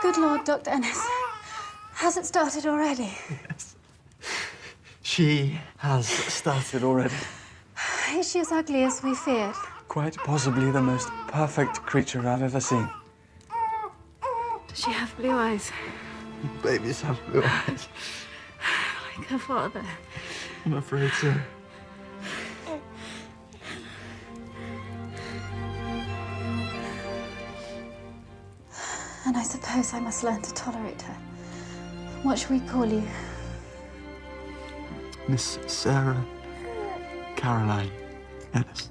Good Lord, Dr. Ennis. Has it started already? Yes. She has started already. Is she as ugly as we feared? Quite possibly the most perfect creature I've ever seen. Does she have blue eyes? Babies have blue eyes. Like her father? I'm afraid so. And I suppose I must learn to tolerate her. What shall we call you? Miss Sarah Caroline Ennis.